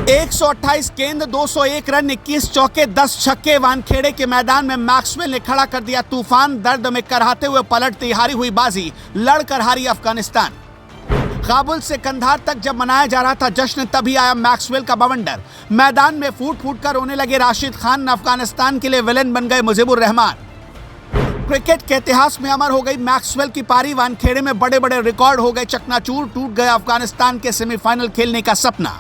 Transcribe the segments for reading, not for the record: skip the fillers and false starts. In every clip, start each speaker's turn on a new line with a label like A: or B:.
A: 128 गेंद, 201 रन, 21 चौके, 10 छक्के। वानखेड़े के मैदान में मैक्सवेल ने खड़ा कर दिया तूफान। दर्द में कराहते हुए पलटती हारी हुई बाजी, लड़कर हारी अफगानिस्तान। काबुल से कंधार तक जब मनाया जा रहा था जश्न, तभी आया मैक्सवेल का बवंडर। मैदान में फूट फूट कर रोने लगे राशिद खान। अफगानिस्तान के लिए विलेन बन गए मुजीबुर रहमान। क्रिकेट के इतिहास में अमर हो गई मैक्सवेल की पारी। वानखेड़े में बड़े बड़े रिकॉर्ड हो गए चकनाचूर। टूट गया अफगानिस्तान के सेमीफाइनल खेलने का सपना।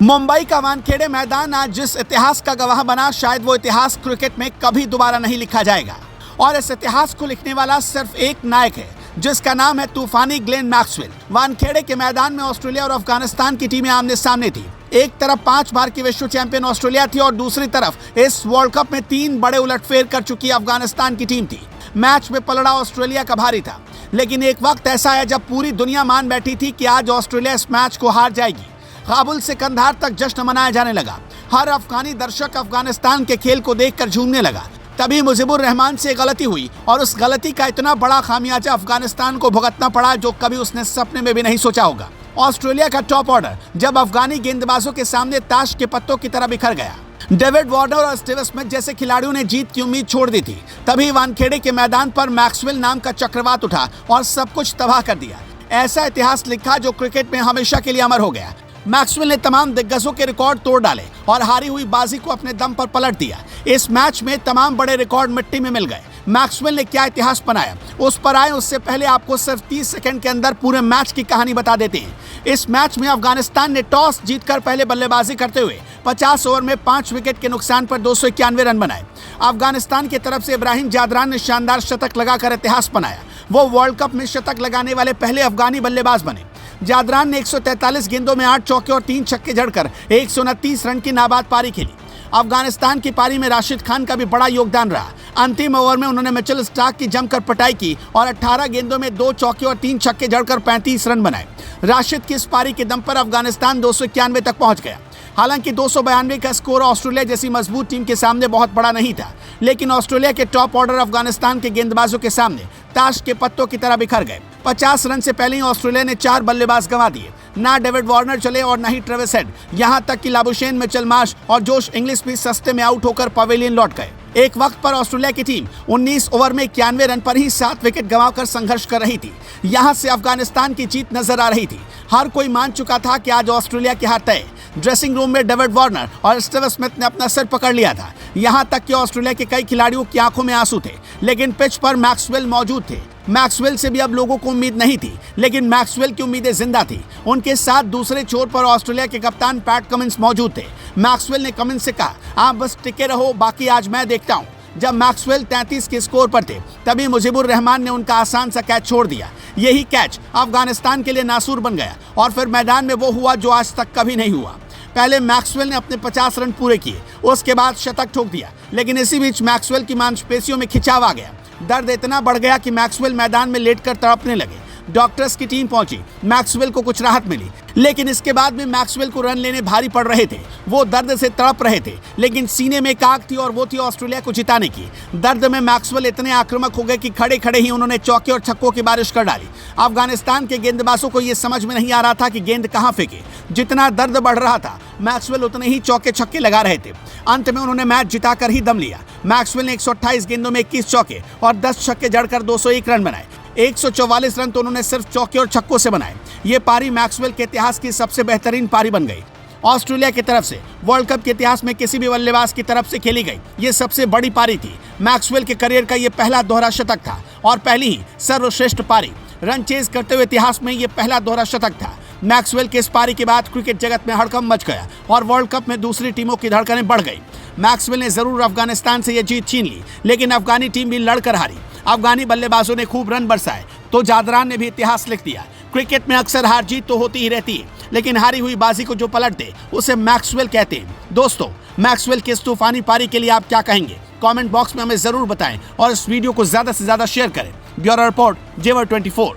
A: मुंबई का वानखेड़े मैदान आज जिस इतिहास का गवाह बना, शायद वो इतिहास क्रिकेट में कभी दोबारा नहीं लिखा जाएगा। और इस इतिहास को लिखने वाला सिर्फ एक नायक है, जिसका नाम है तूफानी ग्लेन मैक्सवेल। वानखेड़े के मैदान में ऑस्ट्रेलिया और अफगानिस्तान की टीमें आमने सामने थी। एक तरफ 5 बार की विश्व चैंपियन ऑस्ट्रेलिया थी और दूसरी तरफ इस वर्ल्ड कप में 3 बड़े उलटफेर कर चुकी अफगानिस्तान की टीम थी। मैच में पलड़ा ऑस्ट्रेलिया का भारी था, लेकिन एक वक्त ऐसा है जब पूरी दुनिया मान बैठी थी कि आज ऑस्ट्रेलिया इस मैच को हार जाएगी। काबुल से कंधार तक जश्न मनाया जाने लगा। हर अफगानी दर्शक अफगानिस्तान के खेल को देखकर झूमने लगा। तभी मुजीबुर रहमान से गलती हुई और उस गलती का इतना बड़ा खामियाजा अफगानिस्तान को भुगतना पड़ा जो कभी उसने सपने में भी नहीं सोचा होगा। ऑस्ट्रेलिया का टॉप ऑर्डर जब अफगानी गेंदबाजों के सामने ताश के पत्तों की तरह बिखर गया। डेविड वार्नर और स्टीव स्मिथ जैसे खिलाड़ियों ने जीत की उम्मीद छोड़ दी थी। तभी वानखेड़े के मैदान पर मैक्सवेल नाम का चक्रवात उठा और सब कुछ तबाह कर दिया। ऐसा इतिहास लिखा जो क्रिकेट में हमेशा के लिए अमर हो गया। मैक्सवेल ने तमाम दिग्गजों के रिकॉर्ड तोड़ डाले और हारी हुई बाजी को अपने दम पर पलट दिया। इस मैच में तमाम बड़े रिकॉर्ड मिट्टी में मिल गए। मैक्सवेल ने क्या इतिहास बनाया, उस पर आए उससे पहले आपको सिर्फ 30 सेकंड के अंदर पूरे मैच की कहानी बता देते हैं। इस मैच में अफगानिस्तान ने टॉस जीतकर पहले बल्लेबाजी करते हुए 50 ओवर में 5 विकेट के नुकसान पर 291 रन बनाए। अफगानिस्तान की तरफ से इब्राहिम जादरान ने शानदार शतक लगाकर इतिहास बनाया। वो वर्ल्ड कप में शतक लगाने वाले पहले अफगानी बल्लेबाज बने। जादरान ने 143 गेंदों में 8 चौके और 3 छक्के जड़कर 129 रन की नाबाद पारी खेली। अफगानिस्तान की पारी में राशिद खान का भी बड़ा योगदान रहा। अंतिम ओवर में उन्होंने मिचेल स्टार्क की जमकर पिटाई की और 18 गेंदों में 2 चौके और 3 छक्के जड़कर 35 रन बनाए। राशिद की इस पारी के दम पर अफगानिस्तान 291 तक पहुंच गया। हालांकि 292 का स्कोर ऑस्ट्रेलिया जैसी मजबूत टीम के सामने बहुत बड़ा नहीं था, लेकिन ऑस्ट्रेलिया के टॉप ऑर्डर अफगानिस्तान के गेंदबाजों के सामने ताश के पत्तों की तरह बिखर गए। 50 रन से पहले ही ऑस्ट्रेलिया ने 4 बल्लेबाज गंवा दिए। ना डेविड वार्नर चले और ना ही ट्रेविस हेड। यहां तक कि लाबुशेन, मिचेल मार्श और जोश इंग्लिश भी सस्ते में आउट होकर पवेलियन लौट गए। एक वक्त पर ऑस्ट्रेलिया की टीम 19 ओवर में 91 रन पर ही 7 विकेट गंवाकर संघर्ष कर रही थी। यहां से अफगानिस्तान की जीत नजर आ रही थी। हर कोई मान चुका था कि आज ऑस्ट्रेलिया की हार तय। ड्रेसिंग रूम में डेविड वार्नर और स्टीव स्मिथ ने अपना सिर पकड़ लिया था। यहां तक कि ऑस्ट्रेलिया के कई खिलाड़ियों की आंखों में आंसू थे, लेकिन पिच पर मैक्सवेल मौजूद थे। मैक्सवेल से भी अब लोगों को उम्मीद नहीं थी, लेकिन मैक्सवेल की उम्मीदें जिंदा थी। उनके साथ दूसरे छोर पर ऑस्ट्रेलिया के कप्तान पैट कमिंस मौजूद थे। मैक्सवेल ने कमिंस से कहा, आप बस टिके रहो, बाकी आज मैं देखता हूँ। जब मैक्सवेल 33 के स्कोर पर थे, तभी मुजीबुर रहमान ने उनका आसान सा कैच छोड़ दिया। यही कैच अफगानिस्तान के लिए नासूर बन गया और फिर मैदान में वो हुआ जो आज तक कभी नहीं हुआ। पहले मैक्सवेल ने अपने 50 रन पूरे किए, उसके बाद शतक ठोक दिया, लेकिन इसी बीच मैक्सवेल की मांसपेशियों में खिंचाव आ गया। दर्द इतना बढ़ गया कि मैक्सवेल मैदान में लेटकर तड़पने लगे। डॉक्टर्स की टीम पहुंची, मैक्सवेल को कुछ राहत मिली, लेकिन इसके बाद भी मैक्सवेल को रन लेने भारी पड़ रहे थे। वो दर्द से तड़प रहे थे, लेकिन सीने में एक आग थी और वो थी ऑस्ट्रेलिया को जिताने की। दर्द में मैक्सवेल इतने आक्रामक हो गए कि खड़े खड़े ही उन्होंने चौके और छक्कों की बारिश कर डाली। अफगानिस्तान के गेंदबाजों को ये समझ में नहीं आ रहा था कि गेंद कहाँ फेंके। जितना दर्द बढ़ रहा था, मैक्सवेल उतने ही चौके छक्के लगा रहे थे। अंत में उन्होंने मैच जिताकर ही दम लिया। मैक्सवेल ने 128 गेंदों में 21 चौके और 10 छक्के जड़कर 201 रन बनाए। 144 रन तो उन्होंने सिर्फ चौके और छक्कों से बनाए। ये पारी मैक्सवेल के इतिहास की सबसे बेहतरीन पारी बन गई। ऑस्ट्रेलिया की तरफ से वर्ल्ड कप के इतिहास में किसी भी बल्लेबाज की तरफ से खेली गई ये सबसे बड़ी पारी थी। मैक्सवेल के करियर का ये पहला दोहरा शतक था और पहली ही सर्वश्रेष्ठ पारी। रन चेज करते हुए इतिहास में ये पहला दोहरा शतक था। मैक्सवेल के इस पारी के बाद क्रिकेट जगत में हड़कंप मच गया और वर्ल्ड कप में दूसरी टीमों की धड़कनें बढ़ गई। मैक्सवेल ने जरूर अफगानिस्तान से ये जीत छीन ली, लेकिन अफगानी टीम भी लड़कर हारी। अफगानी बल्लेबाजों ने खूब रन बरसाए तो जादरान ने भी इतिहास लिख दिया। क्रिकेट में अक्सर हार जीत तो होती ही रहती है, लेकिन हारी हुई बाजी को जो पलट दे उसे मैक्सवेल कहते हैं। दोस्तों, मैक्सवेल की इस तूफानी पारी के लिए आप क्या कहेंगे? कमेंट बॉक्स में हमें जरूर बताएं और इस वीडियो को ज्यादा से ज्यादा शेयर करें। ब्यूरो रिपोर्ट, जेवर 24।